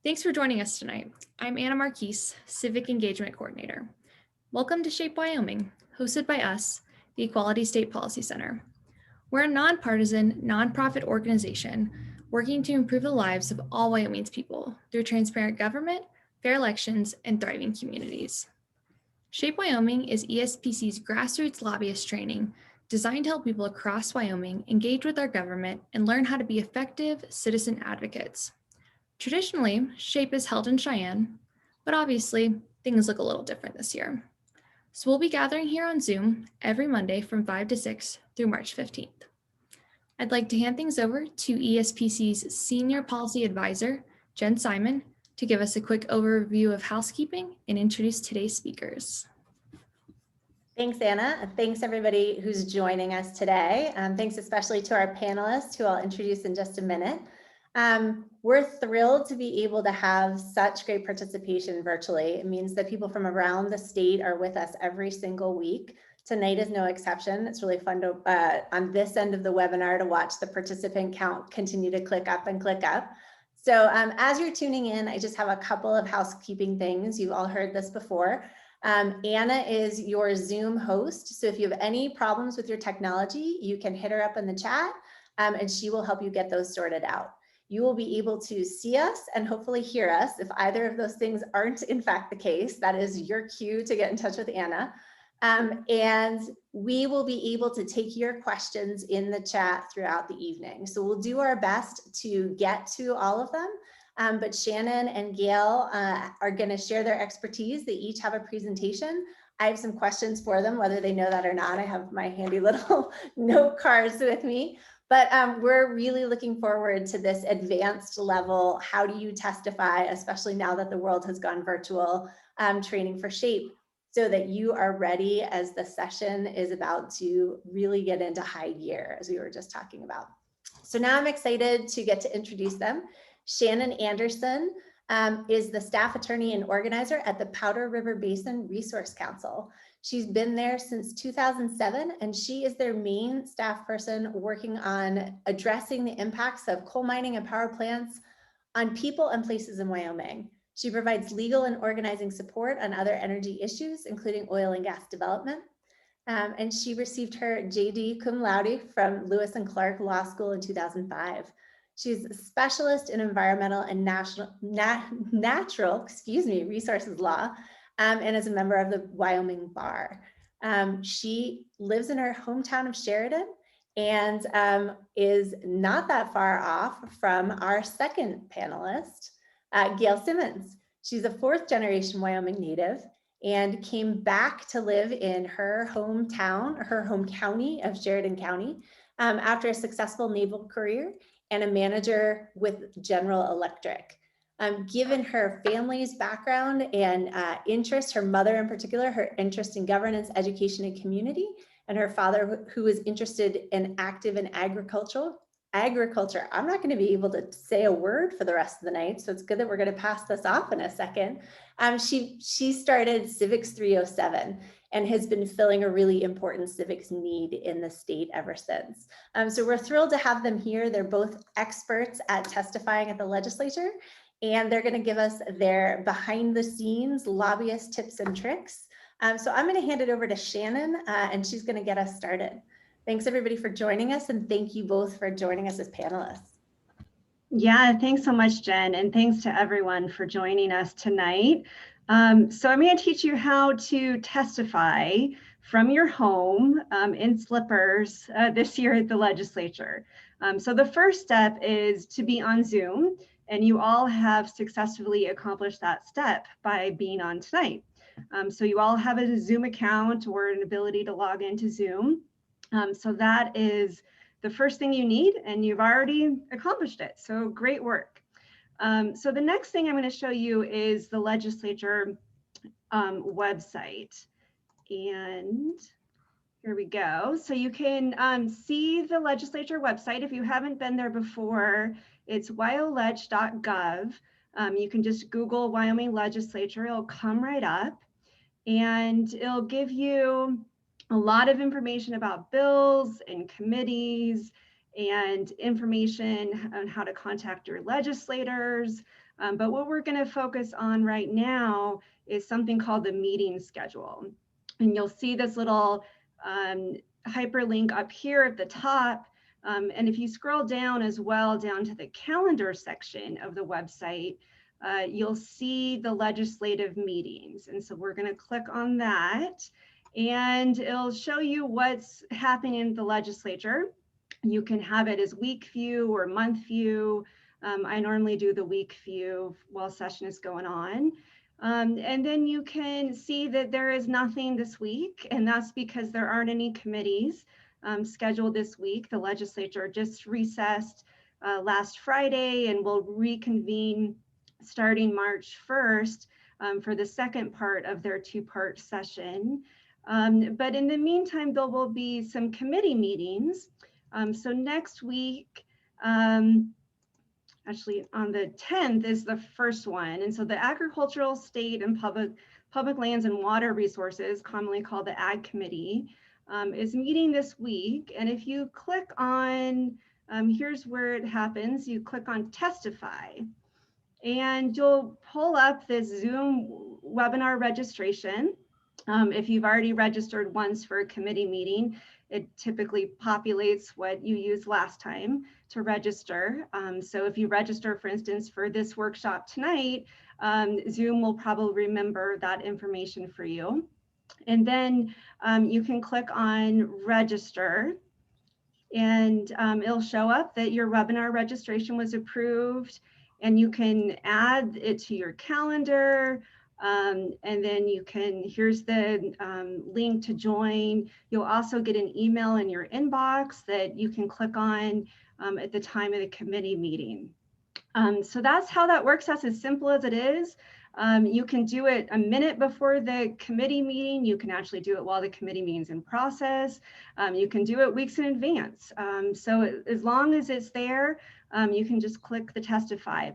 Thanks for joining us tonight. I'm Anna Marquise, Civic Engagement Coordinator. Welcome to Shape Wyoming, hosted by us, the Equality State Policy Center. We're a nonpartisan, nonprofit organization working to improve the lives of all Wyoming's people through transparent government, fair elections, and thriving communities. Shape Wyoming is ESPC's grassroots lobbyist training designed to help people across Wyoming engage with our government and learn how to be effective citizen advocates. Traditionally, SHAPE is held in Cheyenne, but obviously things look a little different this year. So we'll be gathering here on Zoom every Monday from 5 to 6 through March 15th. I'd like to hand things over to ESPC's Senior Policy Advisor, Jen Simon, to give us a quick overview of housekeeping and introduce today's speakers. Thanks, Anna. Thanks everybody who's joining us today. Thanks especially to our panelists who I'll introduce in just a minute. We're thrilled to be able to have such great participation virtually. It means that people from around the state are with us every single week. Tonight is no exception. It's really fun to, on this end of the webinar, to watch the participant count continue to click up and click up. So as you're tuning in, I just have a couple of housekeeping things. You've all heard this before. Anna is your Zoom host. So if you have any problems with your technology, you can hit her up in the chat and she will help you get those sorted out. You will be able to see us and hopefully hear us. If either of those things aren't in fact the case, that is your cue to get in touch with Anna. And we will be able to take your questions in the chat throughout the evening. So we'll do our best to get to all of them. But Shannon and Gail are going to share their expertise. They each have a presentation. I have some questions for them, whether they know that or not. I have my handy little note cards with me. But we're really looking forward to this advanced level. How do you testify, especially now that the world has gone virtual, training for SHAPE, so that you are ready as the session is about to really get into high gear, as we were just talking about. So now I'm excited to get to introduce them. Shannon Anderson is the staff attorney and organizer at the Powder River Basin Resource Council. She's been there since 2007, and she is their main staff person working on addressing the impacts of coal mining and power plants on people and places in Wyoming. She provides legal and organizing support on other energy issues, including oil and gas development. And she received her JD cum laude from Lewis and Clark Law School in 2005. She's a specialist in environmental and natural resources law, and is a member of the Wyoming Bar. She lives in her hometown of Sheridan and is not that far off from our second panelist, Gail Symons. She's a fourth generation Wyoming native and came back to live in her hometown, her home county of Sheridan County, after a successful naval career and a manager with General Electric. Given her family's background and interest, her mother in particular, her interest in governance, education, and community, and her father who was interested and active in agriculture. I'm not going to be able to say a word for the rest of the night, so it's good that we're going to pass this off in a second. She started Civics 307 and has been filling a really important civics need in the state ever since. So we're thrilled to have them here. They're both experts at testifying at the legislature, and they're going to give us their behind the scenes lobbyist tips and tricks. So I'm going to hand it over to Shannon and she's going to get us started. Thanks everybody for joining us, and thank you both for joining us as panelists. Yeah, thanks so much, Jen, and thanks to everyone for joining us tonight. So I'm going to teach you how to testify from your home in slippers this year at the legislature. So the first step is to be on Zoom, and you all have successfully accomplished that step by being on tonight. So you all have a Zoom account or an ability to log into Zoom. So that is the first thing you need, and you've already accomplished it. So great work. So the next thing I'm going to show you is the legislature website. And here we go. So you can see the legislature website. If you haven't been there before, it's wyoleg.gov. You can just Google Wyoming legislature. It'll come right up, and it'll give you a lot of information about bills and committees and information on how to contact your legislators. But what we're going to focus on right now is something called the meeting schedule. And you'll see this little hyperlink up here at the top. And if you scroll down as well, down to the calendar section of the website, you'll see the legislative meetings. And so we're going to click on that, and it'll show you what's happening in the legislature. You can have it as week view or month view. I normally do the week view while session is going on. And then you can see that there is nothing this week, and that's because there aren't any committees scheduled this week. The legislature just recessed last Friday and will reconvene starting March 1st for the second part of their two-part session. But in the meantime, there will be some committee meetings. So next week, actually on the 10th is the first one. And so the Agricultural, State, and Public Lands and Water Resources, commonly called the Ag Committee, is meeting this week. And if you click on, here's where it happens, you click on Testify, and you'll pull up this Zoom webinar registration. If you've already registered once for a committee meeting, it typically populates what you used last time to register. So if you register, for instance, for this workshop tonight, Zoom will probably remember that information for you. And then you can click on register, and it'll show up that your webinar registration was approved, and you can add it to your calendar. And then you can, here's the link to join. You'll also get an email in your inbox that you can click on at the time of the committee meeting. So that's how that works. That's as simple as it is. You can do it a minute before the committee meeting. You can actually do it while the committee meeting's in process. You can do it weeks in advance. So as long as it's there, you can just click the Testify.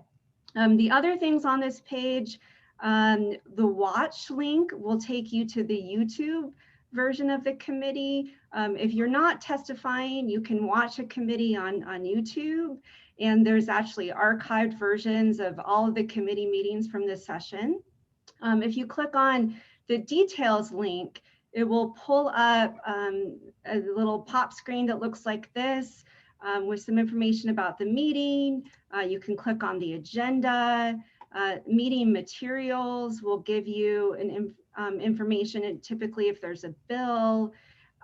The other things on this page, the watch link will take you to the YouTube version of the committee. If you're not testifying, you can watch a committee on YouTube, and there's actually archived versions of all of the committee meetings from this session. If you click on the details link, it will pull up a little pop screen that looks like this with some information about the meeting. You can click on the agenda. Meeting materials will give you an information, and typically if there's a bill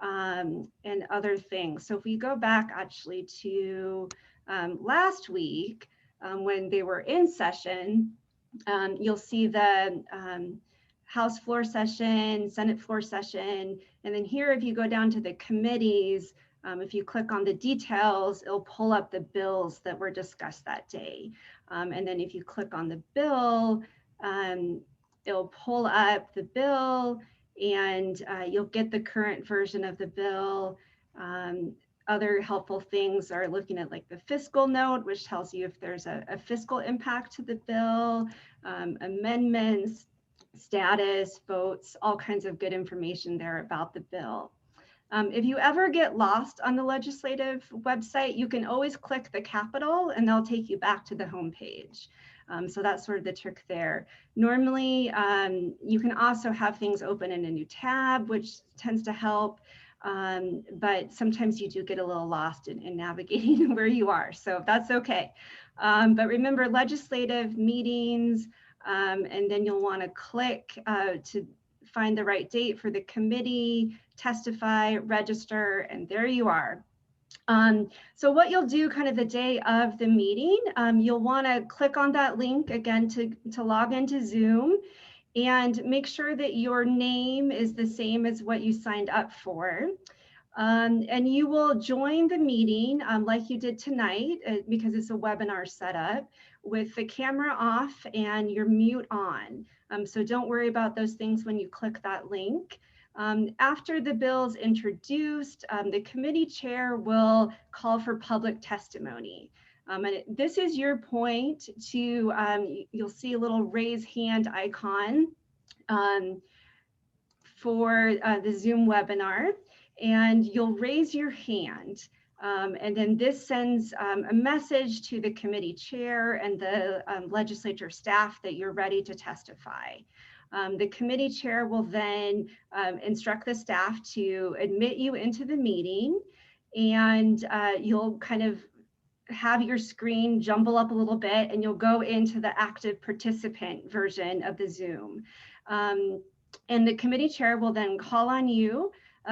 and other things. So if we go back actually to last week when they were in session, you'll see the House floor session, Senate floor session, and then here if you go down to the committees, if you click on the details, it'll pull up the bills that were discussed that day. And then if you click on the bill, it'll pull up the bill, and you'll get the current version of the bill. Other helpful things are looking at like the fiscal note, which tells you if there's a fiscal impact to the bill, amendments, status, votes, all kinds of good information there about the bill. If you ever get lost on the legislative website, you can always click the Capitol and they'll take you back to the home page. So that's sort of the trick there. Normally, you can also have things open in a new tab, which tends to help, but sometimes you do get a little lost in navigating where you are, so that's okay. But remember, legislative meetings, and then you'll want to click to find the right date for the committee, testify, register, and there you are. So what you'll do kind of the day of the meeting, you'll want to click on that link again to log into Zoom, and make sure that your name is the same as what you signed up for. And you will join the meeting like you did tonight, because it's a webinar setup, with the camera off and your mute on. So don't worry about those things when you click that link. After the bill's introduced, the committee chair will call for public testimony. And this is your point to, you'll see a little raise hand icon for the Zoom webinar, and you'll raise your hand. And then this sends a message to the committee chair and the legislature staff that you're ready to testify. The committee chair will then instruct the staff to admit you into the meeting, and you'll kind of have your screen jumble up a little bit, and you'll go into the active participant version of the Zoom. And the committee chair will then call on you.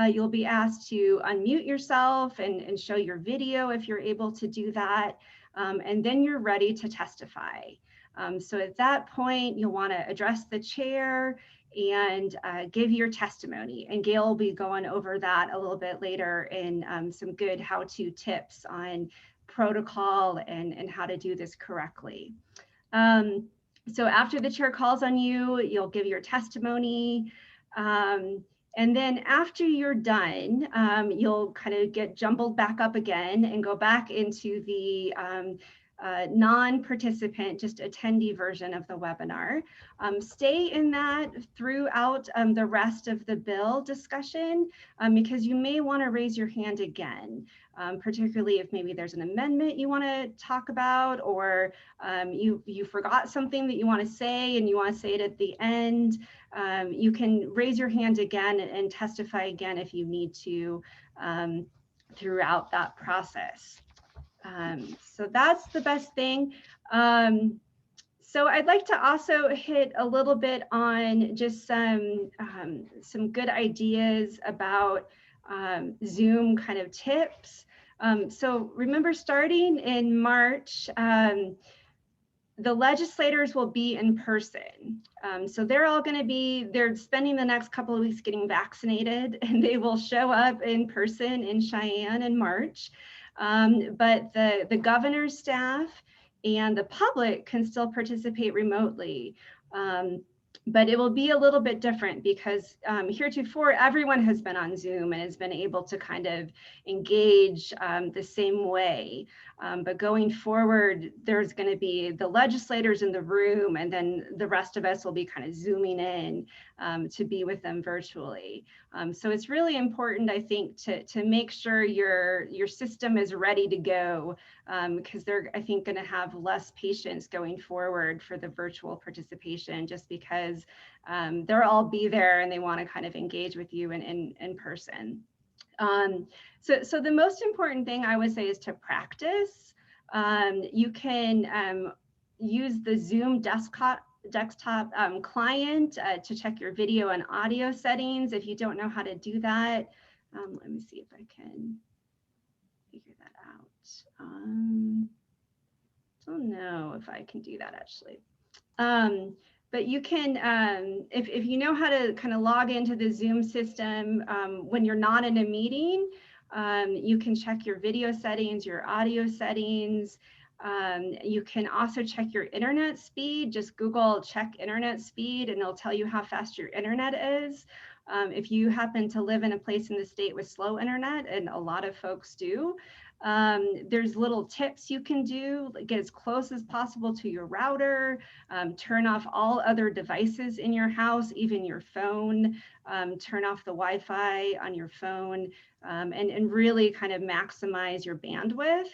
You'll be asked to unmute yourself and show your video if you're able to do that. And then you're ready to testify. So at that point, you'll want to address the chair and give your testimony. And Gail will be going over that a little bit later in some good how-to tips on protocol and how to do this correctly. So after the chair calls on you, you'll give your testimony. And then after you're done, you'll kind of get jumbled back up again and go back into the non-participant, just attendee version of the webinar. Stay in that throughout the rest of the bill discussion, because you may want to raise your hand again, particularly if maybe there's an amendment you want to talk about, or you forgot something that you want to say and you want to say it at the end. You can raise your hand again and testify again if you need to throughout that process. So that's the best thing. So I'd like to also hit a little bit on just some good ideas about Zoom kind of tips. So remember, starting in March, the legislators will be in person. So they're all going to be, they're spending the next couple of weeks getting vaccinated, and they will show up in person in Cheyenne in March. But the governor's staff and the public can still participate remotely. But it will be a little bit different because heretofore everyone has been on Zoom and has been able to kind of engage the same way. But going forward, there's going to be the legislators in the room, and then the rest of us will be kind of Zooming in to be with them virtually. So it's really important, I think, to make sure your system is ready to go, because they're, I think, going to have less patience going forward for the virtual participation, just because they'll all be there and they want to kind of engage with you in person. So the most important thing I would say is to practice. You can use the Zoom desktop client to check your video and audio settings if you don't know how to do that. Let me see if I can figure that out. Don't know if I can do that actually. But you can, if you know how to kind of log into the Zoom system when you're not in a meeting, you can check your video settings, your audio settings. You can also check your internet speed. Just Google check internet speed and it'll tell you how fast your internet is. If you happen to live in a place in the state with slow internet, and a lot of folks do, there's little tips you can do, like get as close as possible to your router, turn off all other devices in your house, even your phone, turn off the Wi-Fi on your phone, and really kind of maximize your bandwidth.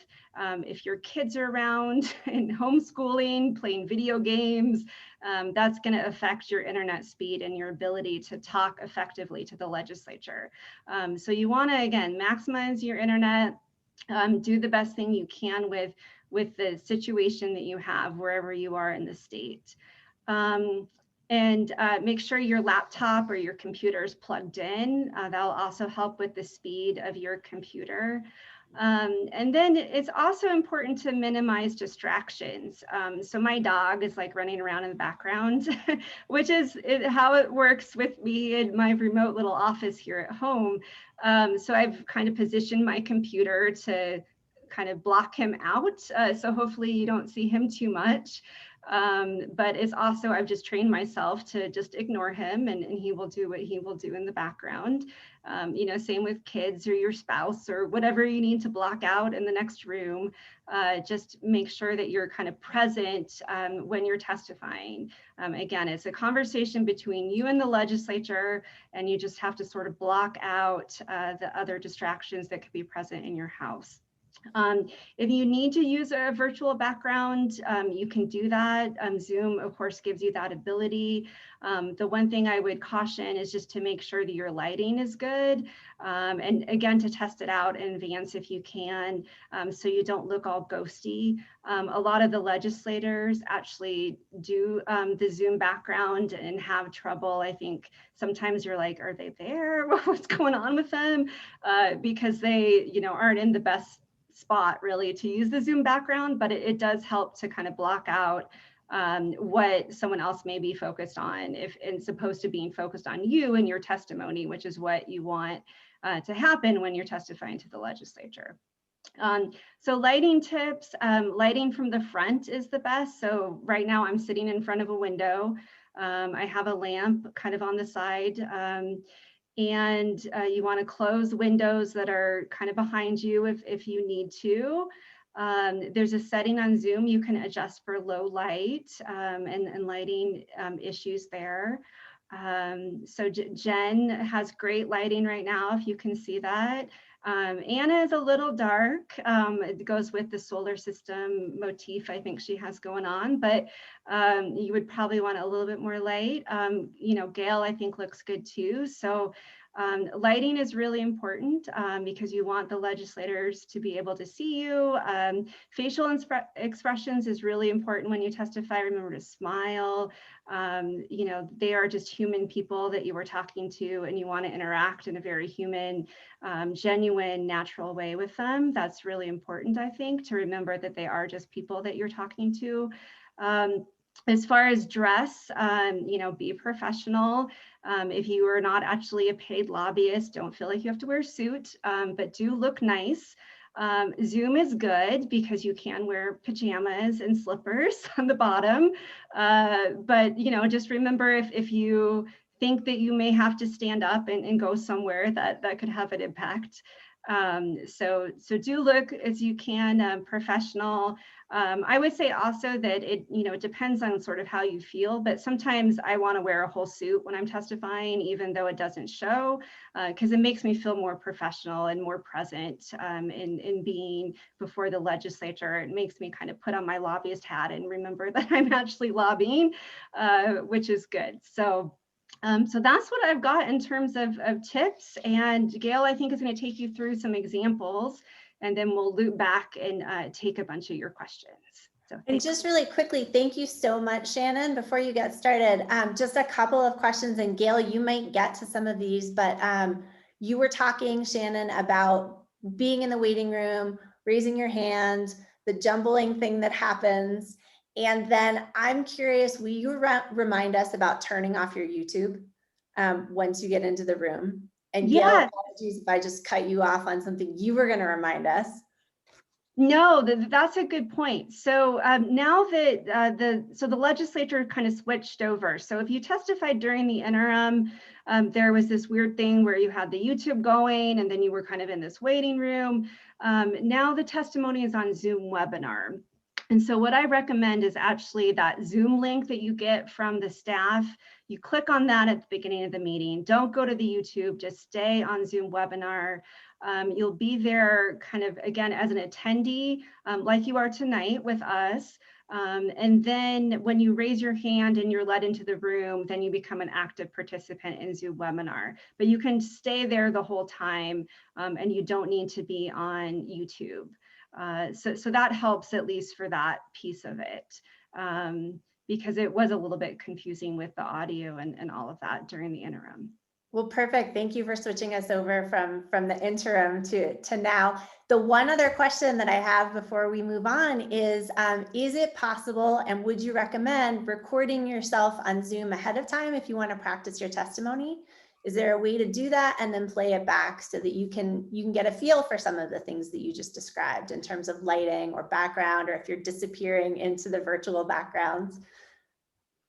If your kids are around and homeschooling, playing video games, that's going to affect your internet speed and your ability to talk effectively to the legislature. So you want to, again, maximize your internet. Do the best thing you can with the situation that you have wherever you are in the state. And make sure your laptop or your computer is plugged in. That'll also help with the speed of your computer. And then it's also important to minimize distractions. So my dog is like running around in the background, which is how it works with me in my remote little office here at home. So I've kind of positioned my computer to kind of block him out. So hopefully you don't see him too much. But it's also, I've just trained myself to just ignore him, and he will do what he will do in the background. You know, same with kids or your spouse or whatever you need to block out in the next room. Just make sure that you're kind of present when you're testifying. Again, it's a conversation between you and the legislature, and you just have to sort of block out the other distractions that could be present in your house. If you need to use a virtual background, you can do that. Zoom, of course, gives you that ability. The one thing I would caution is just to make sure that your lighting is good. And again, to test it out in advance if you can, so you don't look all ghosty. A lot of the legislators actually do the Zoom background and have trouble. I think sometimes you're like, are they there? What's going on with them? Because they, aren't in the best spot really to use the Zoom background, but it does help to kind of block out what someone else may be focused on if it's supposed to be focused on you and your testimony, which is what you want to happen when you're testifying to the legislature. So lighting tips, lighting from the front is the best. So right now I'm sitting in front of a window. I have a lamp kind of on the side. And you want to close windows that are kind of behind you if you need to. There's a setting on Zoom you can adjust for low light and lighting issues there. So Jen has great lighting right now, if you can see that. Anna is a little dark. It goes with the solar system motif I think she has going on, but you would probably want a little bit more light. Gail I think looks good too. So lighting is really important because you want the legislators to be able to see you. Facial expressions is really important when you testify. Remember to smile. They are just human people that you were talking to, and you want to interact in a very human, genuine, natural way with them. That's really important, I think, to remember that they are just people that you're talking to. As far as dress, be professional. If you are not actually a paid lobbyist, don't feel like you have to wear a suit, but do look nice. Zoom is good because you can wear pajamas and slippers on the bottom. But, just remember if you think that you may have to stand up and go somewhere, that could have an impact. So do look as you can professional. I would say also that it depends on sort of how you feel, but sometimes I want to wear a whole suit when I'm testifying, even though it doesn't show, because it makes me feel more professional and more present in being before the legislature. It makes me kind of put on my lobbyist hat and remember that I'm actually lobbying, which is good. So that's what I've got in terms of tips. And Gail, I think, is going to take you through some examples, and then we'll loop back and take a bunch of your questions. And just really quickly, thank you so much, Shannon. Before you get started, just a couple of questions, and Gail, you might get to some of these, but you were talking, Shannon, about being in the waiting room, raising your hand, the jumbling thing that happens. And then I'm curious, will you remind us about turning off your YouTube once you get into the room? And Gail, apologies if I just cut you off on something you were going to remind us. No, that's a good point. So now that the legislature kind of switched over. So if you testified during the interim, there was this weird thing where you had the YouTube going and then you were kind of in this waiting room. Now the testimony is on Zoom webinar. And so what I recommend is actually that Zoom link that you get from the staff. You click on that at the beginning of the meeting. Don't go to the YouTube, just stay on Zoom webinar. You'll be there kind of, again, as an attendee, like you are tonight with us. And then when you raise your hand and you're led into the room, then you become an active participant in Zoom webinar. But you can stay there the whole time, and you don't need to be on YouTube. So that helps, at least for that piece of it, because it was a little bit confusing with the audio and all of that during the interim. Well, perfect. Thank you for switching us over from the interim to now. The one other question that I have before we move on is it possible, and would you recommend recording yourself on Zoom ahead of time if you want to practice your testimony? Is there a way to do that and then play it back so that you can get a feel for some of the things that you just described in terms of lighting or background, or if you're disappearing into the virtual backgrounds?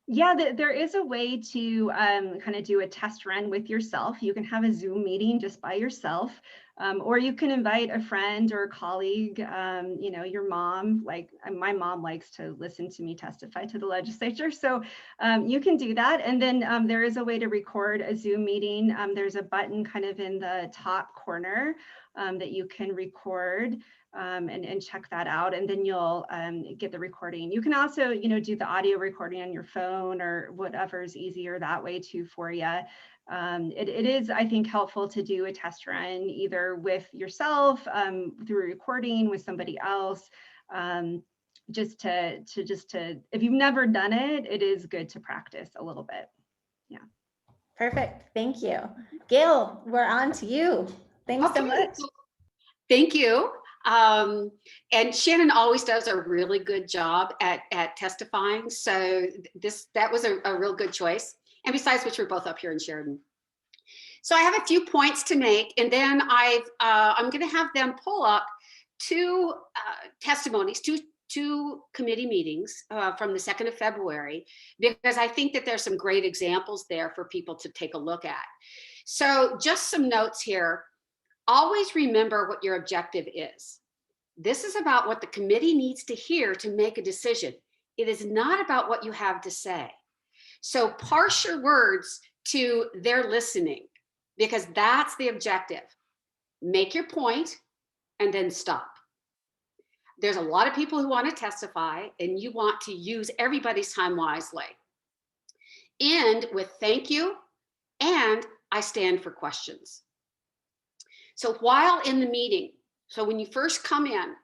Yeah, there is a way to kind of do a test run with yourself. You can have a Zoom meeting just by yourself. Or you can invite a friend or a colleague, you know, your mom, like my mom likes to listen to me testify to the legislature. So you can do that. And then there is a way to record a Zoom meeting. There's a button kind of in the top corner that you can record. And check that out, and then you'll get the recording. You can also, you know, do the audio recording on your phone or whatever is easier that way too for you. It is, I think, helpful to do a test run either with yourself, through a recording with somebody else, just to, if you've never done it, it is good to practice a little bit. Yeah. Perfect. Thank you. Gail, we're on to you. Thanks so much. Thank you. And Shannon always does a really good job at testifying. So that was a real good choice. And besides which, we're both up here in Sheridan. So I have a few points to make, and then I'm going to have them pull up two testimonies, two committee meetings from the 2nd of February, because I think that there's some great examples there for people to take a look at. So just some notes here. Always remember what your objective is. This is about what the committee needs to hear to make a decision. It is not about what you have to say. So parse your words to they're listening, because that's the objective. Make your point and then stop. There's a lot of people who want to testify, and you want to use everybody's time wisely. End with thank you, and I stand for questions. So while in the meeting, so when you first come in,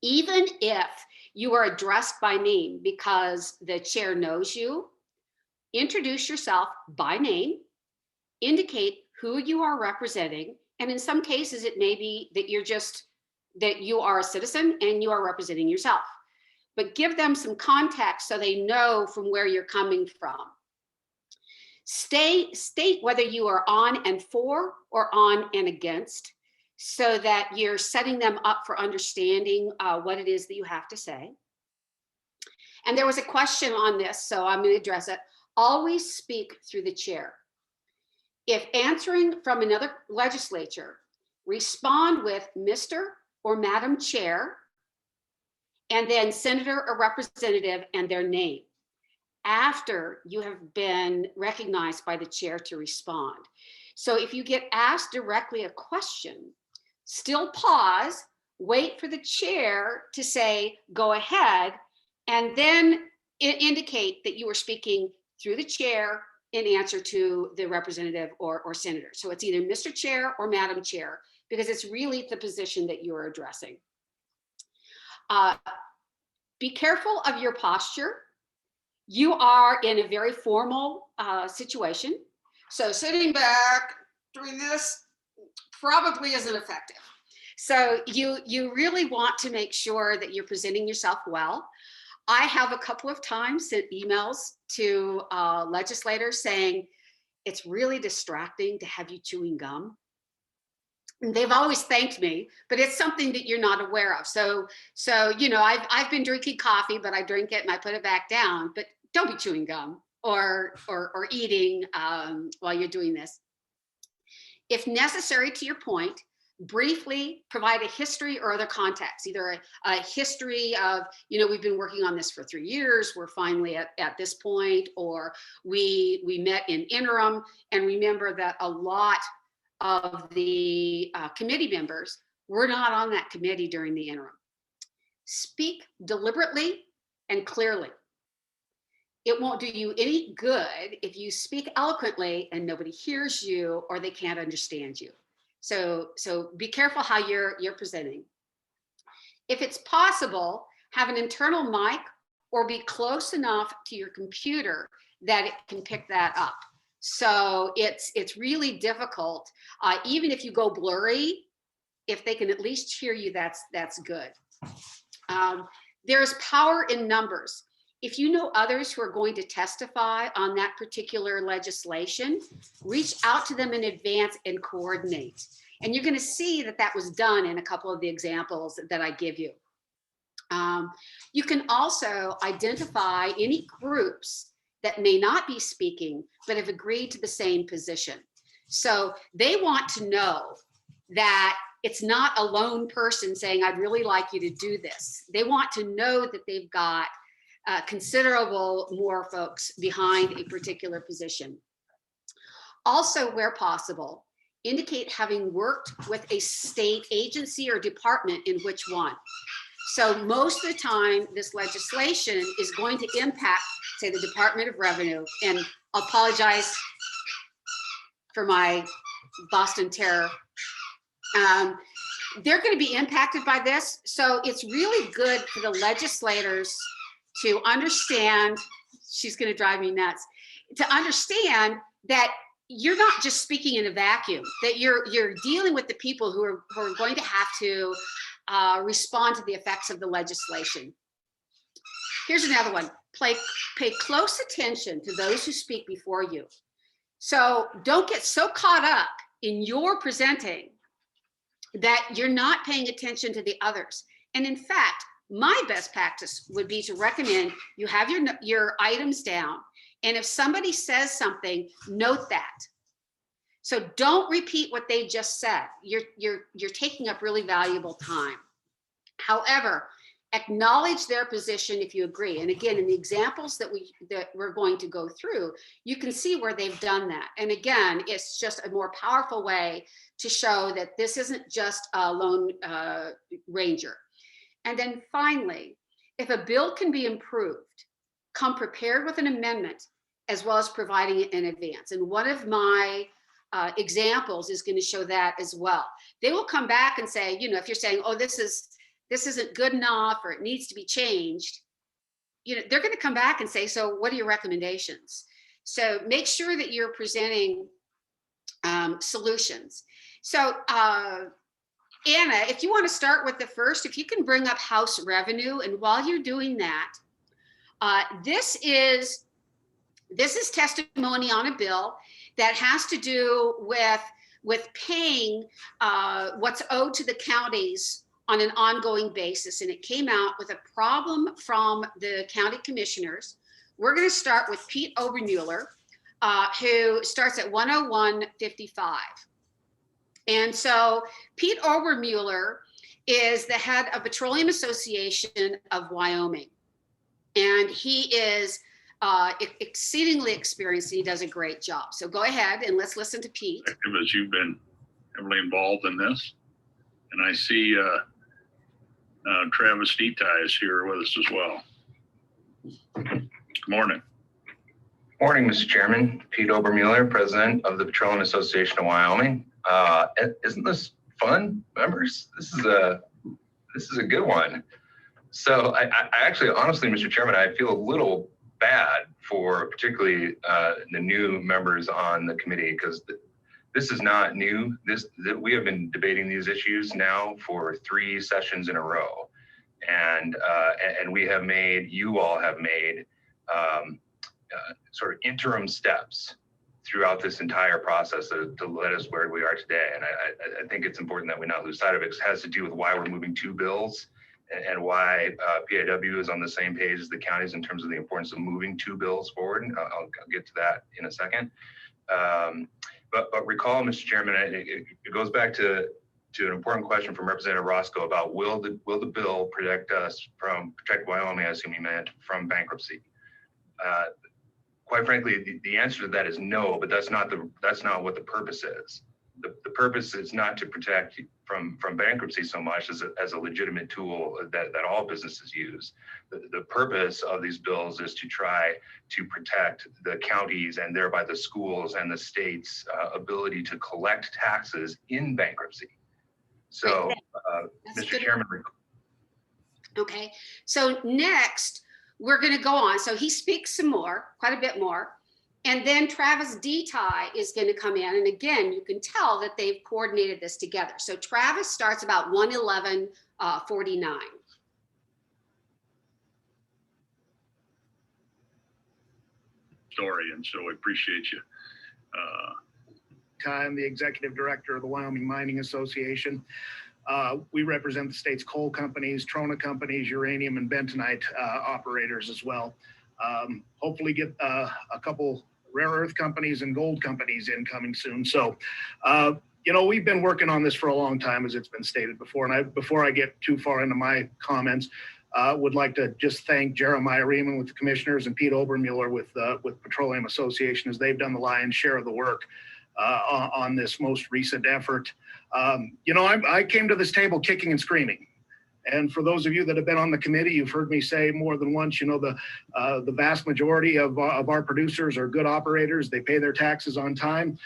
even if you are addressed by name because the chair knows you, introduce yourself by name, indicate who you are representing, and in some cases it may be that you are a citizen and you are representing yourself. But give them some context so they know from where you're coming from. State whether you are on and for or on and against, so that you're setting them up for understanding what it is that you have to say. And there was a question on this, so I'm going to address it. Always speak through the chair. If answering from another legislature, respond with Mr. or Madam Chair, and then Senator or Representative and their name, after you have been recognized by the chair to respond. So if you get asked directly a question, still pause, wait for the chair to say, go ahead, and then indicate that you are speaking through the chair in answer to the representative or senator. So it's either Mr. Chair or Madam Chair, because it's really the position that you're addressing. Be careful of your posture. You are in a very formal situation. So sitting back, doing this probably isn't effective. So you really want to make sure that you're presenting yourself well. I have a couple of times sent emails to legislators saying, it's really distracting to have you chewing gum. And they've always thanked me, but it's something that you're not aware of. So you know, I've been drinking coffee, but I drink it and I put it back down. But don't be chewing gum or eating while you're doing this. If necessary, to your point, briefly provide a history or other context, either a history of, you know, we've been working on this for 3 years, we're finally at this point, or we met in interim, and remember that a lot of the committee members were not on that committee during the interim. Speak deliberately and clearly. It won't do you any good if you speak eloquently and nobody hears you or they can't understand you. So be careful how you're presenting. If it's possible, have an internal mic or be close enough to your computer that it can pick that up. So it's really difficult. Even if you go blurry, if they can at least hear you, that's good. There's power in numbers. If you know others who are going to testify on that particular legislation, reach out to them in advance and coordinate. And you're going to see that that was done in a couple of the examples that I give you. You can also identify any groups that may not be speaking, but have agreed to the same position. So they want to know that it's not a lone person saying, I'd really like you to do this. They want to know that they've got considerable more folks behind a particular position. Also, where possible, indicate having worked with a state agency or department in which one. So most of the time, this legislation is going to impact, say, the Department of Revenue. And I'll apologize for my Boston terror. They're going to be impacted by this. So it's really good for the legislators to understand, she's going to drive me nuts, to understand that you're not just speaking in a vacuum, that you're dealing with the people who are going to have to respond to the effects of the legislation. Here's another one. Pay close attention to those who speak before you. So don't get so caught up in your presenting that you're not paying attention to the others. And in fact, my best practice would be to recommend you have your items down. And if somebody says something, note that. So don't repeat what they just said. You're taking up really valuable time. However, acknowledge their position if you agree. And again, in the examples that we're going to go through, you can see where they've done that. And again, it's just a more powerful way to show that this isn't just a lone ranger. And then finally, if a bill can be improved, come prepared with an amendment as well as providing it in advance. And one of my examples is going to show that as well. They will come back and say, you know, if you're saying, oh, this isn't good enough or it needs to be changed, you know, they're going to come back and say, so what are your recommendations? So make sure that you're presenting solutions. So Anna, if you want to start with the first, if you can bring up House revenue, and while you're doing that, this is testimony on a bill that has to do with paying what's owed to the counties on an ongoing basis. And it came out with a problem from the county commissioners. We're going to start with Pete Obermueller, who starts at 101.55. And so Pete Obermueller is the head of Petroleum Association of Wyoming. And he is exceedingly experienced. He does a great job. So go ahead and let's listen to Pete. As you've been heavily involved in this, and I see Travis Deta is here with us as well. Good morning. Morning, Mr. Chairman. Pete Obermueller, President of the Petroleum Association of Wyoming. Isn't this fun, members? This is a good one. So I actually, honestly, Mr. Chairman, I feel a little bad for particularly the new members on the committee, because this is not new. We have been debating these issues now for 3 sessions in a row, and we have made, you all have made sort of interim steps throughout this entire process to let us where we are today. And I think it's important that we not lose sight of it. It has to do with why we're moving 2 bills and why PAW is on the same page as the counties in terms of the importance of moving 2 bills forward. And I'll get to that in a second. But recall, Mr. Chairman, it goes back to an important question from Representative Roscoe about will the bill protect Wyoming, I assume he meant, from bankruptcy. Quite frankly, the answer to that is no, but that's not what the purpose is. The purpose is not to protect from bankruptcy so much as a legitimate tool that all businesses use. The purpose of these bills is to try to protect the counties and thereby the schools and the state's ability to collect taxes in bankruptcy. So, Mr. Chairman. Okay, so next we're going to go on. So he speaks some more, quite a bit more. And then Travis Deta is going to come in. And again, you can tell that they've coordinated this together. So Travis starts about 111.49. Story, and so I appreciate you. I'm the executive director of the Wyoming Mining Association. We represent the state's coal companies, trona companies, uranium and bentonite operators as well. Hopefully get a couple rare earth companies and gold companies incoming soon. So We've been working on this for a long time, as it's been stated before. And before I get too far into my comments, would like to just thank Jeremiah Riemann with the commissioners and Pete Obermuller with Petroleum Association, as they've done the lion's share of the work on this most recent effort. I came to this table kicking and screaming. And for those of you that have been on the committee, you've heard me say more than once, the vast majority of our producers are good operators. They pay their taxes on time.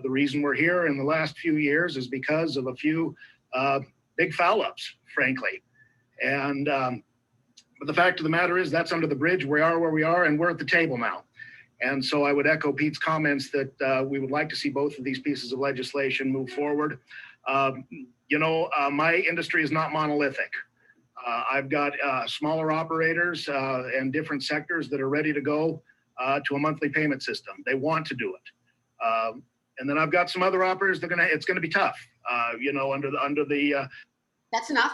The reason we're here in the last few years is because of a few big foul ups, frankly. And but the fact of the matter is that's under the bridge. We are where we are, and we're at the table now. And so I would echo Pete's comments that we would like to see both of these pieces of legislation move forward. My industry is not monolithic. I've got smaller operators and different sectors that are ready to go to a monthly payment system. They want to do it. And then I've got some other operators it's gonna be tough, under the. That's enough.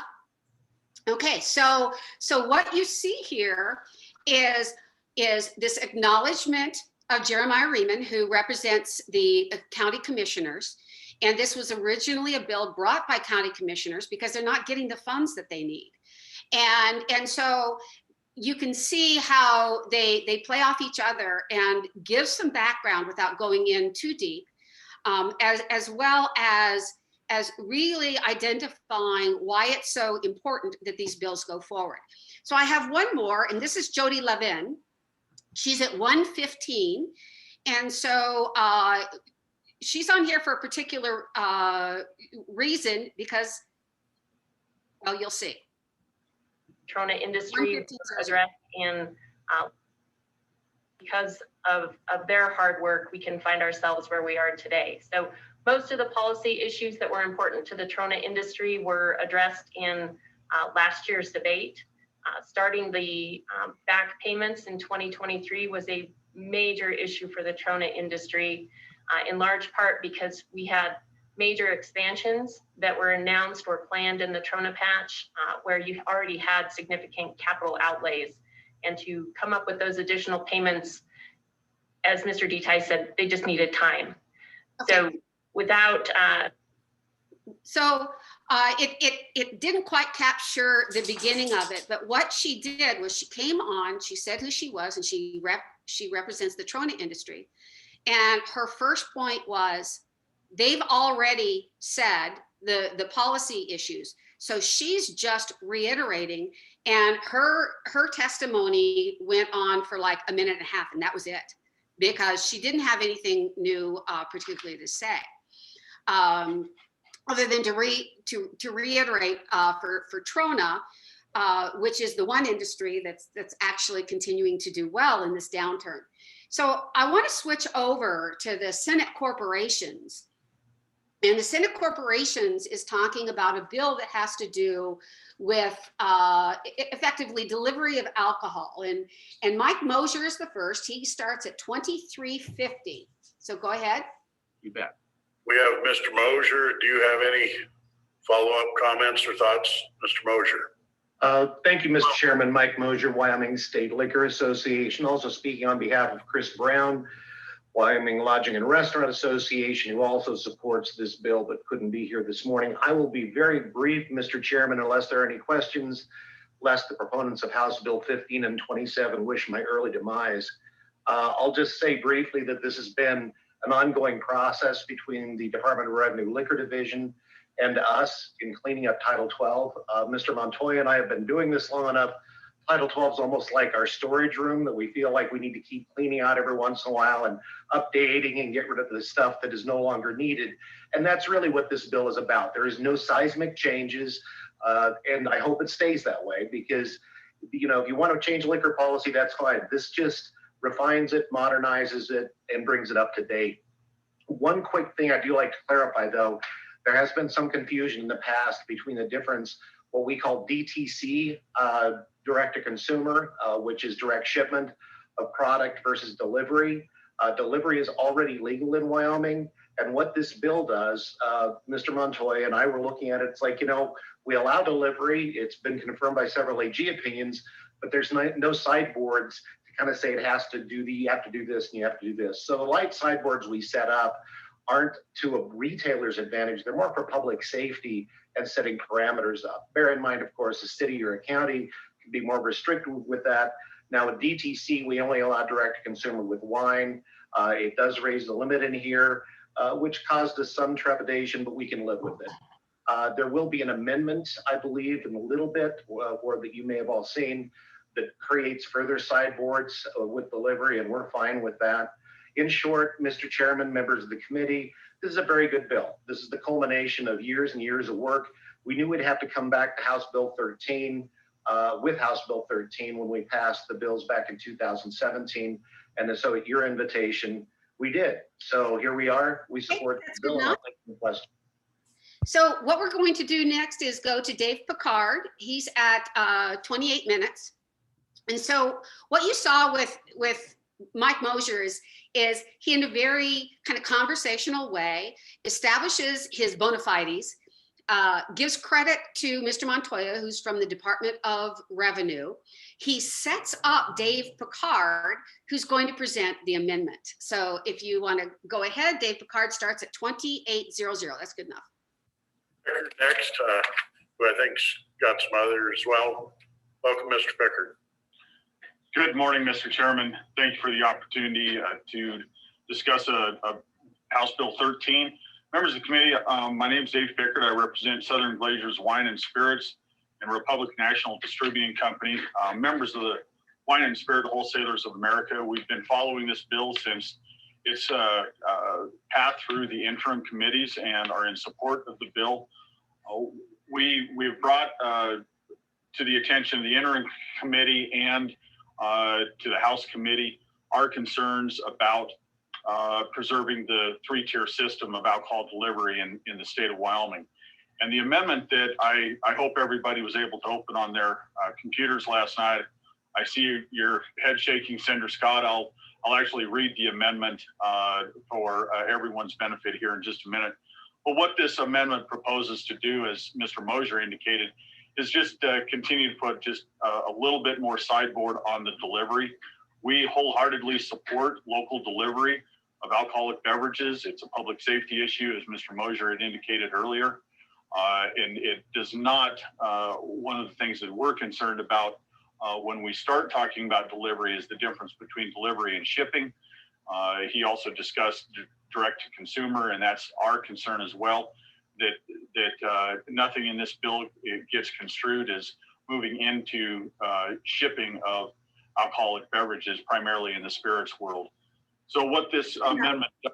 Okay, so what you see here is this acknowledgement of Jeremiah Riemann, who represents the county commissioners. And this was originally a bill brought by county commissioners because they're not getting the funds that they need. And so you can see how they play off each other and give some background without going in too deep, as well as really identifying why it's so important that these bills go forward. So I have one more, and this is Jody Levin. She's at 115. And so she's on here for a particular reason because, well, you'll see. Trona industry addressed in because of their hard work, we can find ourselves where we are today. So most of the policy issues that were important to the Trona industry were addressed in last year's debate. Starting the back payments in 2023 was a major issue for the Trona industry, in large part because we had major expansions that were announced or planned in the Trona patch, where you already had significant capital outlays. And to come up with those additional payments, as Mr. Detaille said, they just needed time. Okay. So without... It didn't quite capture the beginning of it, but what she did was she came on, she said who she was, and she represents the Trona industry. And her first point was, they've already said the policy issues. So she's just reiterating, and her testimony went on for like a minute and a half, and that was it, because she didn't have anything new particularly to say. Other than to reiterate for Trona, which is the one industry that's actually continuing to do well in this downturn. So I want to switch over to the Senate corporations. And the Senate corporations is talking about a bill that has to do with effectively delivery of alcohol. And Mike Mosier is the first. He starts at $23.50. So go ahead. You bet. We have Mr. Mosier. Do you have any follow-up comments or thoughts, Mr. Mosier? Thank you, Mr. Chairman. Mike Mosier, Wyoming State Liquor Association. Also speaking on behalf of Chris Brown, Wyoming Lodging and Restaurant Association, who also supports this bill but couldn't be here this morning. I will be very brief, Mr. Chairman, unless there are any questions, lest the proponents of House Bill 15 and 27 wish my early demise. I'll just say briefly that this has been an ongoing process between the Department of Revenue Liquor Division and us in cleaning up Title 12. Mr. Montoya and I have been doing this long enough. Title 12 is almost like our storage room that we feel like we need to keep cleaning out every once in a while and updating and get rid of the stuff that is no longer needed. And that's really what this bill is about. There is no seismic changes, and I hope it stays that way, because if you want to change liquor policy, that's fine. This just refines it, modernizes it, and brings it up to date. One quick thing I do like to clarify, though, there has been some confusion in the past between the difference, what we call DTC, direct to consumer, which is direct shipment of product, versus delivery. Delivery is already legal in Wyoming. And what this bill does, Mr. Montoya and I were looking at it, it's like, we allow delivery. It's been confirmed by several AG opinions, but there's no sideboards to kind of say it has to do you have to do this and you have to do this. So the light sideboards we set up aren't to a retailer's advantage. They're more for public safety and setting parameters up. Bear in mind, of course, a city or a county can be more restrictive with that. Now with DTC, we only allow direct to consumer with wine. It does raise the limit in here, which caused us some trepidation, but we can live with it. There will be an amendment, I believe, in a little bit, or that you may have all seen, that creates further sideboards with delivery, and we're fine with that. In short, Mr. Chairman, members of the committee, this is a very good bill. This is the culmination of years and years of work. We knew we'd have to come back to House Bill 13 with House Bill 13 when we passed the bills back in 2017. And so at your invitation, we did. So here we are. We support the bill. So what we're going to do next is go to Dave Picard. He's at 28 minutes. And so what you saw with Mike Mosier is he, in a very kind of conversational way, establishes his bona fides, gives credit to Mr. Montoya, who's from the Department of Revenue. He sets up Dave Picard, who's going to present the amendment. So if you want to go ahead, Dave Picard starts at 2800. That's good enough. Next, who I think's got some others as well. Welcome, Mr. Pickard. Good morning, Mr. Chairman. Thank you for the opportunity to discuss a House Bill 13. Members of the committee, my name is Dave Pickard. I represent Southern Glazers Wine and Spirits and Republic National Distributing Company, members of the Wine and Spirit Wholesalers of America. We've been following this bill since its path through the interim committees and are in support of the bill. We've brought to the attention of the interim committee and to the House committee our concerns about preserving the three-tier system of alcohol delivery in the state of Wyoming. And the amendment that I hope everybody was able to open on their computers last night. I see your head shaking, Senator Scott. I'll actually read the amendment for everyone's benefit here in just a minute. But what this amendment proposes to do, as Mr. Mosier indicated, is just continue to put just a little bit more sideboard on the delivery. We wholeheartedly support local delivery of alcoholic beverages. It's a public safety issue, as Mr. Mosier had indicated earlier. And it does not, one of the things that we're concerned about when we start talking about delivery is the difference between delivery and shipping. He also discussed direct to consumer, and that's our concern as well, that nothing in this bill gets construed as moving into shipping of alcoholic beverages, primarily in the spirits world. So what this amendment does.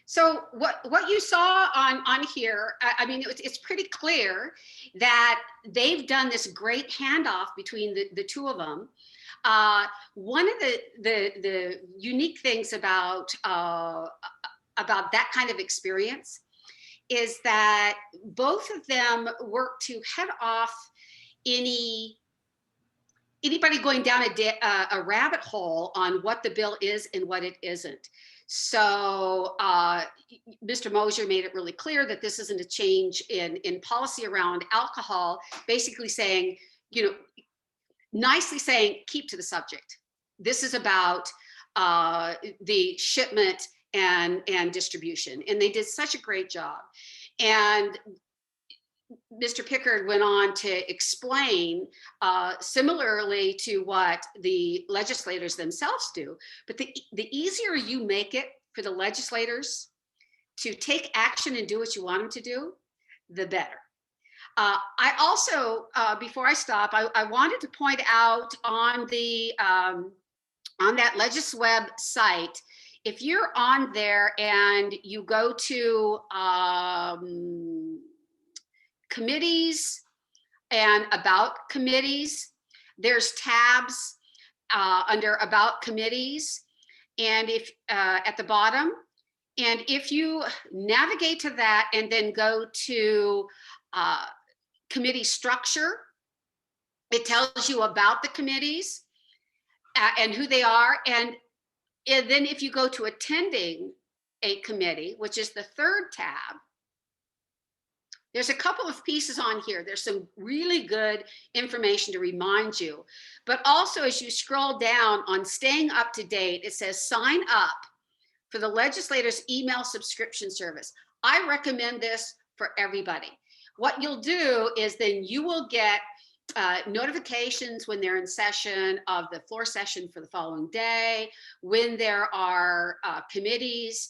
So what you saw on here, I mean, it's pretty clear that they've done this great handoff between the two of them. One of the unique things about that kind of experience is that both of them work to head off anybody going down a rabbit hole on what the bill is and what it isn't. So Mr. Mosier made it really clear that this isn't a change in policy around alcohol, basically saying, nicely saying, keep to the subject. This is about the shipment and distribution. And they did such a great job. And Mr. Pickard went on to explain similarly to what the legislators themselves do, but the easier you make it for the legislators to take action and do what you want them to do, the better. I also, before I stop, I wanted to point out on that LegisWeb site, if you're on there and you go to committees and about committees, there's tabs under about committees, and if at the bottom, and if you navigate to that and then go to committee structure, it tells you about the committees and who they are, and then if you go to attending a committee, which is the third tab, there's a couple of pieces on here. There's some really good information to remind you, but also as you scroll down on staying up to date, it says sign up for the legislators' email subscription service. I recommend this for everybody. What you'll do is then you will get notifications when they're in session of the floor session for the following day, when there are committees.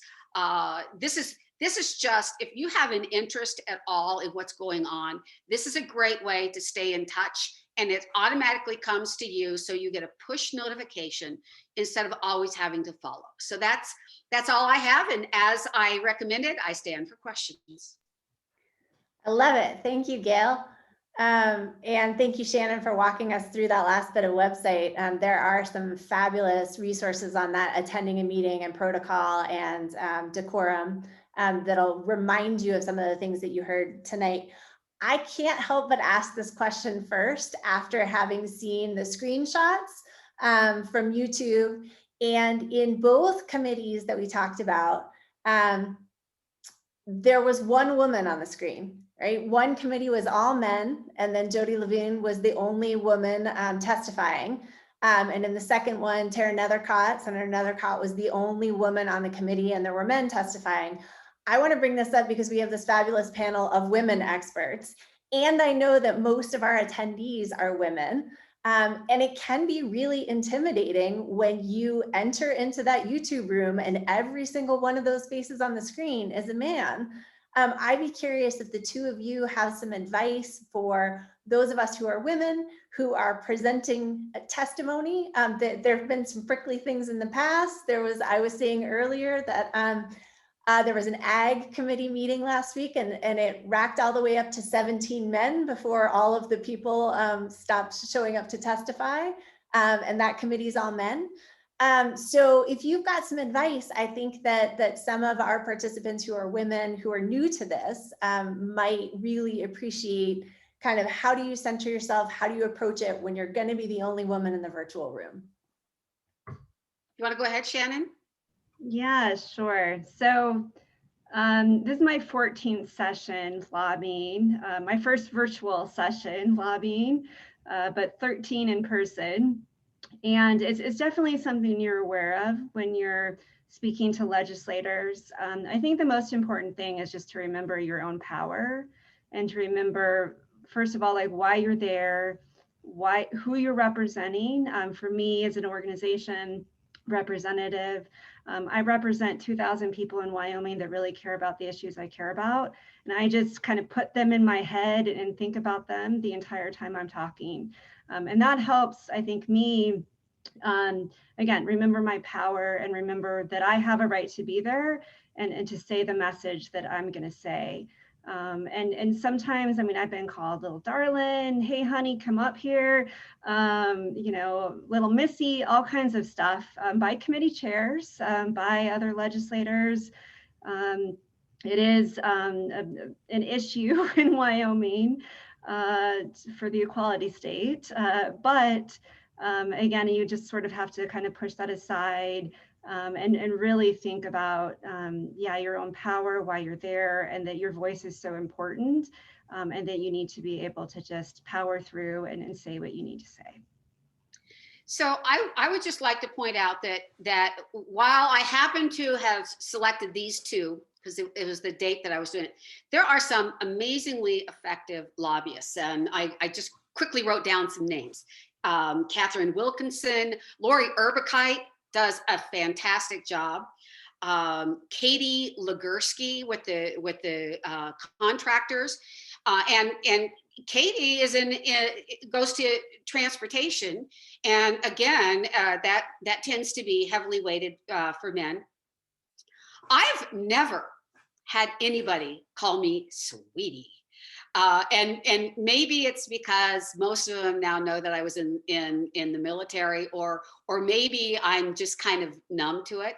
This is just, if you have an interest at all in what's going on, this is a great way to stay in touch, and it automatically comes to you, so you get a push notification instead of always having to follow. So that's all I have, and as I recommended, I stand for questions. I love it. Thank you, Gail. And thank you, Shannon, for walking us through that last bit of website. There are some fabulous resources on that, attending a meeting and protocol and decorum, that'll remind you of some of the things that you heard tonight. I can't help but ask this question first after having seen the screenshots from YouTube. And in both committees that we talked about, there was one woman on the screen. Right, one committee was all men, and then Jody Levine was the only woman testifying. And in the second one, Tara Nethercott, Senator Nethercott, was the only woman on the committee, and there were men testifying. I want to bring this up because we have this fabulous panel of women experts, and I know that most of our attendees are women. And it can be really intimidating when you enter into that YouTube room and every single one of those faces on the screen is a man. I'd be curious if the two of you have some advice for those of us who are women who are presenting a testimony. There have been some prickly things in the past. I was saying earlier that there was an ag committee meeting last week, and it racked all the way up to 17 men before all of the people stopped showing up to testify. And that committee's all men. So if you've got some advice, I think that some of our participants who are women who are new to this might really appreciate kind of how do you center yourself? How do you approach it when you're going to be the only woman in the virtual room? You want to go ahead, Shannon? Yeah, sure. So this is my 14th session lobbying, my first virtual session lobbying, but 13 in person. And it's definitely something you're aware of when you're speaking to legislators. I think the most important thing is just to remember your own power and to remember, first of all, like why you're there, who you're representing. For me as an organization representative, I represent 2,000 people in Wyoming that really care about the issues I care about. And I just kind of put them in my head and think about them the entire time I'm talking. And that helps, I think, me, again, remember my power and remember that I have a right to be there and to say the message that I'm going to say. And sometimes, I mean, I've been called little darling, hey, honey, come up here, you know, little missy, all kinds of stuff by committee chairs, by other legislators. It is an issue in Wyoming for the equality state. But again, you just sort of have to kind of push that aside and really think about, yeah, your own power, why you're there, and that your voice is so important, and that you need to be able to just power through and say what you need to say. So I would just like to point out that while I happen to have selected these two, because it was the date that I was doing it, there are some amazingly effective lobbyists. And I just quickly wrote down some names. Catherine Wilkinson, Lori Urbakite does a fantastic job. Katie Legursky with the contractors, and Katie is goes to transportation, and again that tends to be heavily weighted for men. I've never had anybody call me sweetie. And maybe it's because most of them now know that I was in the military, or maybe I'm just kind of numb to it.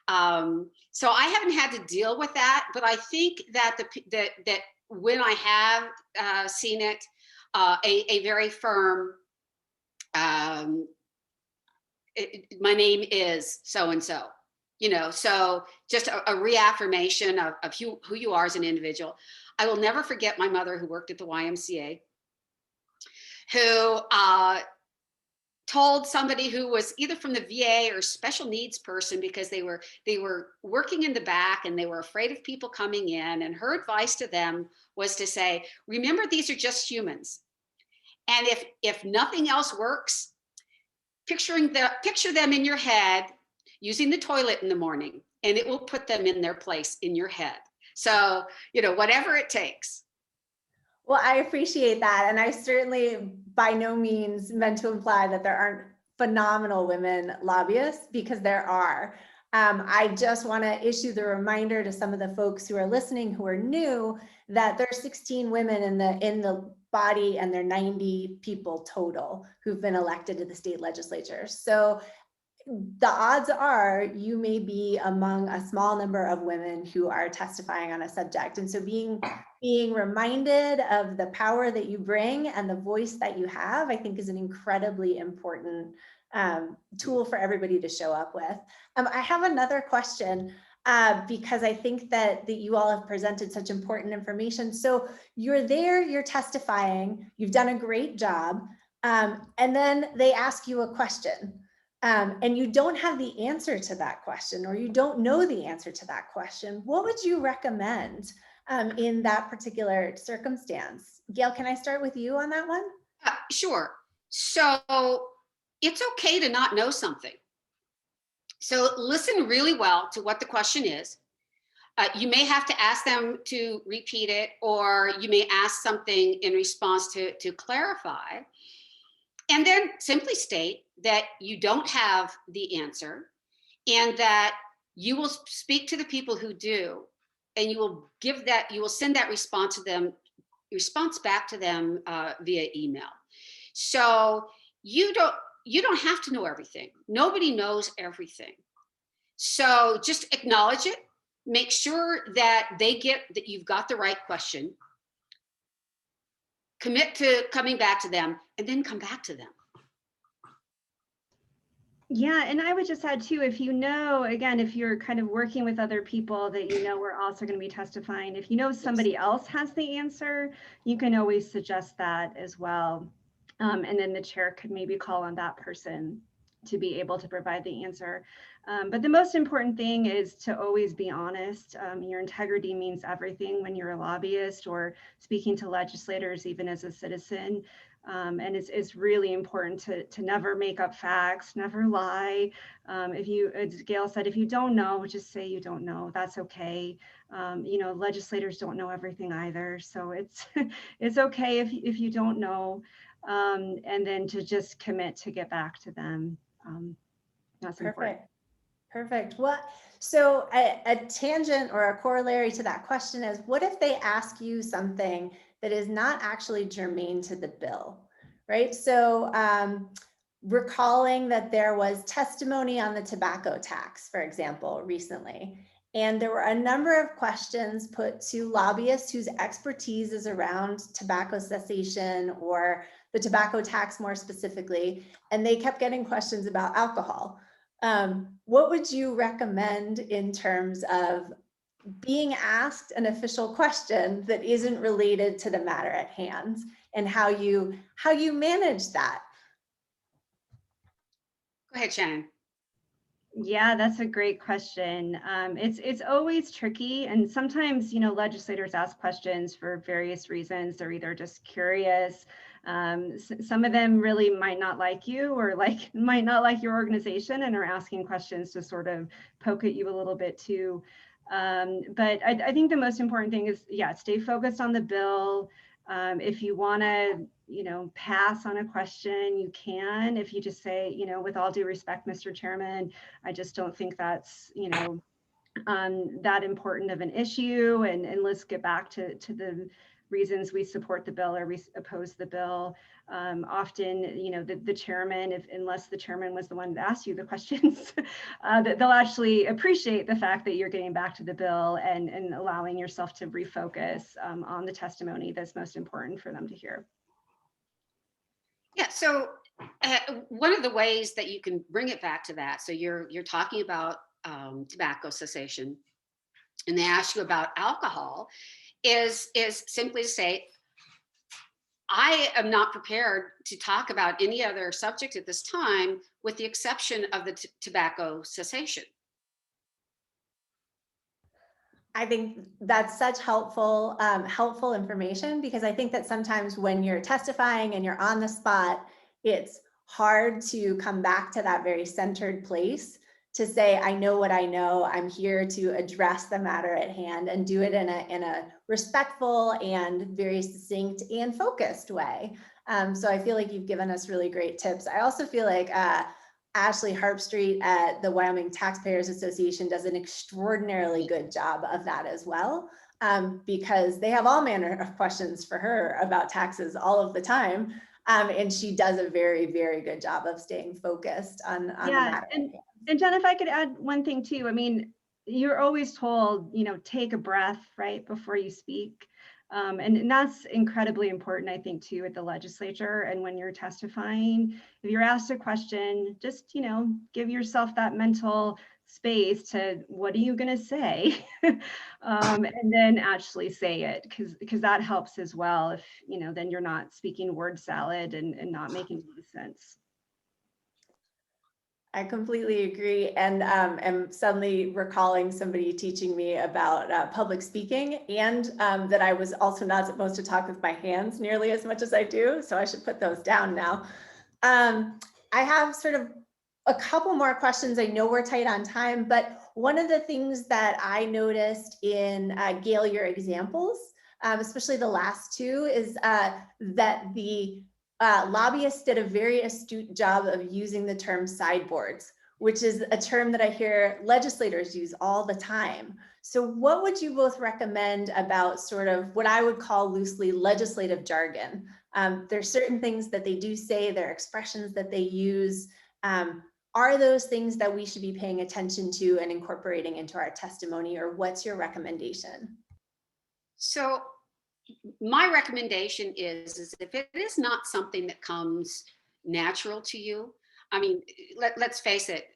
So I haven't had to deal with that, but I think that that when I have seen it, a very firm, my name is so-and-so, you know, so just a reaffirmation of who you are as an individual. I will never forget my mother, who worked at the YMCA, who told somebody who was either from the VA or special needs person, because they were working in the back and they were afraid of people coming in, and her advice to them was to say, remember, these are just humans. And if nothing else works, picture them in your head using the toilet in the morning, and it will put them in their place in your head. So, whatever it takes. Well, I appreciate that. And I certainly by no means meant to imply that there aren't phenomenal women lobbyists, because there are. I just want to issue the reminder to some of the folks who are listening who are new that there are 16 women in the body, and there are 90 people total who've been elected to the state legislature. So the odds are you may be among a small number of women who are testifying on a subject. And so being reminded of the power that you bring and the voice that you have, I think, is an incredibly important tool for everybody to show up with. I have another question because I think that you all have presented such important information. So you're there, you're testifying, you've done a great job, and then they ask you a question. And you don't have the answer to that question, or you don't know the answer to that question. What would you recommend in that particular circumstance? Gail, can I start with you on that one? Sure. So it's okay to not know something. So listen really well to what the question is. You may have to ask them to repeat it, or you may ask something in response to clarify. And then simply state that you don't have the answer, and that you will speak to the people who do, and you will send that response back to them via email. So you don't have to know everything. Nobody knows everything. So just acknowledge it. Make sure that they get that you've got the right question. Commit to coming back to them, and then come back to them. Yeah, and I would just add too, if if you're kind of working with other people that we're also going to be testifying, if somebody else has the answer, you can always suggest that as well. And then the chair could maybe call on that person to be able to provide the answer. But the most important thing is to always be honest. Your integrity means everything when you're a lobbyist or speaking to legislators, even as a citizen. And it's really important to never make up facts, never lie. As Gail said, if you don't know, just say you don't know. That's okay. Legislators don't know everything either. So it's okay if you don't know, and then to just commit to get back to them. That's important. Perfect. So a tangent or a corollary to that question is, what if they ask you something that is not actually germane to the bill, right? So recalling that there was testimony on the tobacco tax, for example, recently, and there were a number of questions put to lobbyists whose expertise is around tobacco cessation or the tobacco tax more specifically, and they kept getting questions about alcohol. What would you recommend in terms of being asked an official question that isn't related to the matter at hand, and how you manage that? Go ahead, Shannon. Yeah, that's a great question. It's always tricky, and sometimes legislators ask questions for various reasons. They're either just curious. Some of them really might not like you, or might not like your organization, and are asking questions to sort of poke at you a little bit too. But I think the most important thing is, stay focused on the bill. If you want to, pass on a question, you can. If you just say, with all due respect, Mr. Chairman, I just don't think that's, that important of an issue, and let's get back to the reasons we support the bill or we oppose the bill. Often, the chairman, unless the chairman was the one that asked you the questions, they'll actually appreciate the fact that you're getting back to the bill and allowing yourself to refocus on the testimony that's most important for them to hear. Yeah, so one of the ways that you can bring it back to that, so you're talking about tobacco cessation, and they ask you about alcohol, is simply to say, I am not prepared to talk about any other subject at this time, with the exception of the tobacco cessation. I think that's such helpful information, because I think that sometimes when you're testifying and you're on the spot, it's hard to come back to that very centered place to say, I know what I know. I'm here to address the matter at hand, and do it in a respectful and very succinct and focused way. So I feel like you've given us really great tips. I also feel like Ashley Harpstreet at the Wyoming Taxpayers Association does an extraordinarily good job of that as well, because they have all manner of questions for her about taxes all of the time. And she does a very, very good job of staying focused on the matter. And Jen, if I could add one thing too, I mean, you're always told, take a breath right before you speak. And that's incredibly important, I think, too, at the legislature. And when you're testifying, if you're asked a question, just, give yourself that mental space to, what are you going to say? And then actually say it, because that helps as well. If, then you're not speaking word salad and not making any sense. I completely agree, and am suddenly recalling somebody teaching me about public speaking, and that I was also not supposed to talk with my hands nearly as much as I do, so I should put those down now. I have sort of a couple more questions. I know we're tight on time, but one of the things that I noticed in Gail, your examples, especially the last two, is that the lobbyists did a very astute job of using the term sideboards, which is a term that I hear legislators use all the time. So what would you both recommend about sort of what I would call loosely legislative jargon? There's certain things that they do say, there are expressions that they use. Are those things that we should be paying attention to and incorporating into our testimony, or what's your recommendation? So my recommendation is if it is not something that comes natural to you, I mean, let's face it,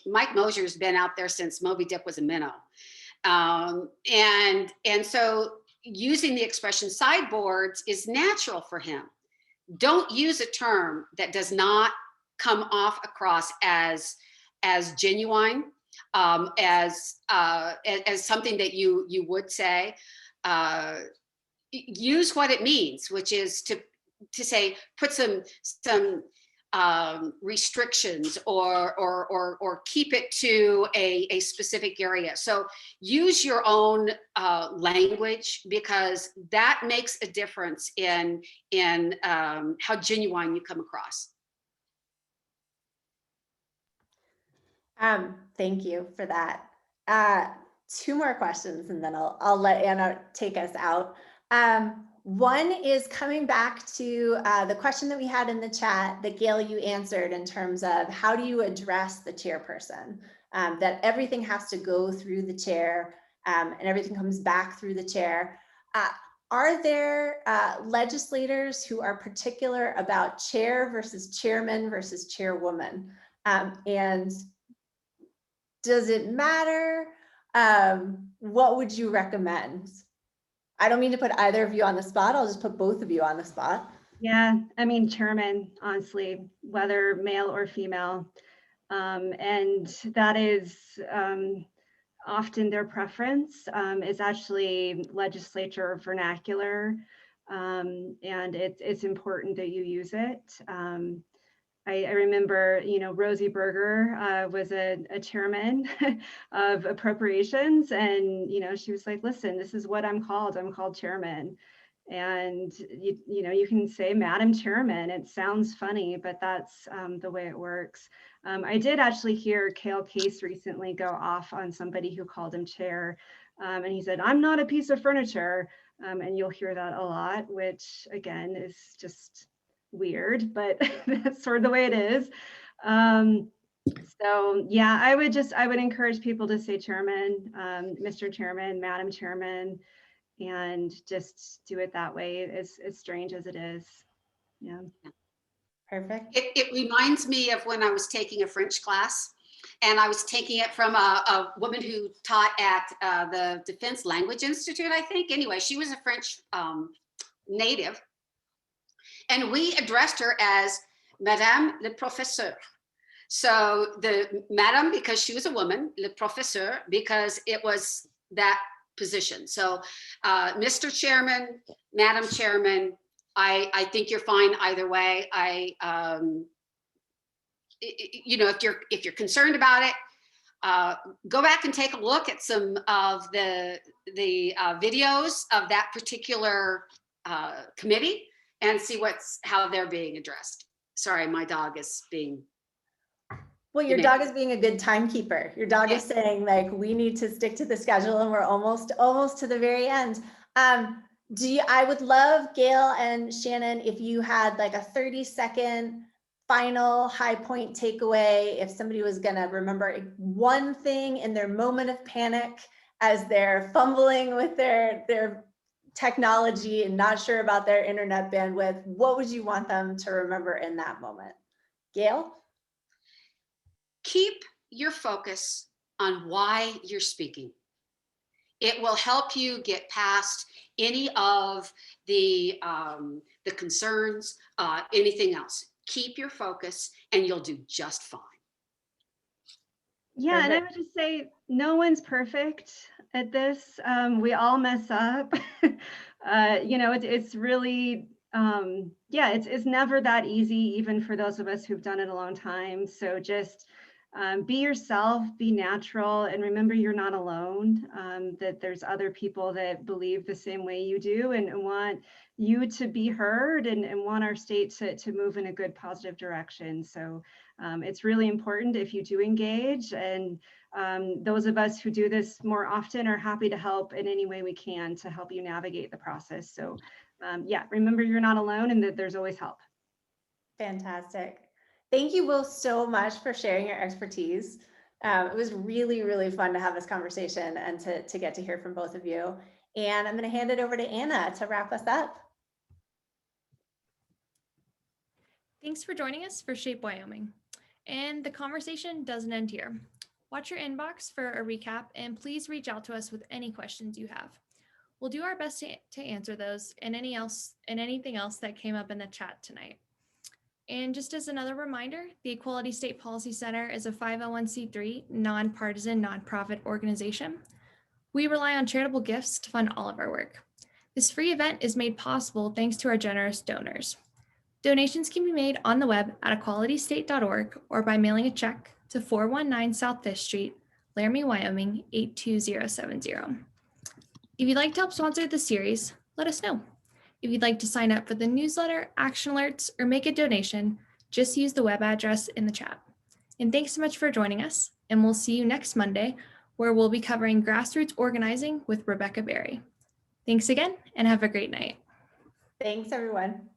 Mike Mosier's been out there since Moby Dick was a minnow. And so using the expression sideboards is natural for him. Don't use a term that does not come off across as genuine, as something that you would say. Use what it means, which is to say, put some restrictions or keep it to a specific area. So use your own language, because that makes a difference in how genuine you come across. Thank you for that. Two more questions, and then I'll let Anna take us out. One is coming back to the question that we had in the chat that Gail, you answered, in terms of how do you address the chairperson, that everything has to go through the chair, and everything comes back through the chair. Are there legislators who are particular about chair versus chairman versus chairwoman? And does it matter? What would you recommend? I don't mean to put either of you on the spot. I'll just put both of you on the spot. Yeah, I mean, chairman, honestly, whether male or female. And that is often their preference. Is actually legislature vernacular. And it's important that you use it. I remember, Rosie Berger was a chairman of appropriations, and, she was like, listen, this is what I'm called chairman. And, you can say Madam Chairman. It sounds funny, but that's the way it works. I did actually hear Gail Case recently go off on somebody who called him chair. And he said, I'm not a piece of furniture. And you'll hear that a lot, which again is just weird, but that's sort of the way it is. So yeah, I would encourage people to say chairman, Mr. Chairman, Madam Chairman, and just do it that way, as strange as it is. Yeah. Perfect. It reminds me of when I was taking a French class, and I was taking it from a woman who taught at the Defense Language Institute, I think. Anyway, she was a French native. And we addressed her as Madame le Professeur. So the Madame, because she was a woman, le Professeur, because it was that position. So Mr. Chairman, Madam Chairman, I think you're fine either way. You know, if you're concerned about it, go back and take a look at some of the videos of that particular committee and see how they're being addressed. Sorry, my dog is being. Well, your dog is being a good timekeeper. Your dog is saying like, we need to stick to the schedule and we're almost to the very end. I would love, Gail and Shannon, if you had like a 30-second final high point takeaway, if somebody was gonna remember one thing in their moment of panic as they're fumbling with their technology and not sure about their internet bandwidth, what would you want them to remember in that moment? Gail? Keep your focus on why you're speaking. It will help you get past any of the concerns, anything else. Keep your focus and you'll do just fine. Yeah, and I would just say no one's perfect at this. We all mess up. You know, it's really, yeah, it's never that easy, even for those of us who've done it a long time. So just be yourself, be natural, and remember you're not alone, that there's other people that believe the same way you do and want you to be heard and want our state to move in a good, positive direction. So it's really important if you do engage, and those of us who do this more often are happy to help in any way we can to help you navigate the process. So yeah, remember you're not alone and that there's always help. Fantastic. Thank you both so much for sharing your expertise. It was really, really fun to have this conversation and to get to hear from both of you. And I'm going to hand it over to Anna to wrap us up. Thanks for joining us for Shape Wyoming. And the conversation doesn't end here. Watch your inbox for a recap and please reach out to us with any questions you have. We'll do our best to answer those and anything else that came up in the chat tonight. And just as another reminder, the Equality State Policy Center is a 501c3 nonpartisan nonprofit organization. We rely on charitable gifts to fund all of our work. This free event is made possible thanks to our generous donors. Donations can be made on the web at equalitystate.org or by mailing a check to 419 South 5th Street, Laramie, Wyoming, 82070. If you'd like to help sponsor the series, let us know. If you'd like to sign up for the newsletter, action alerts, or make a donation, just use the web address in the chat. And thanks so much for joining us, and we'll see you next Monday, where we'll be covering grassroots organizing with Rebecca Berry. Thanks again, and have a great night. Thanks, everyone.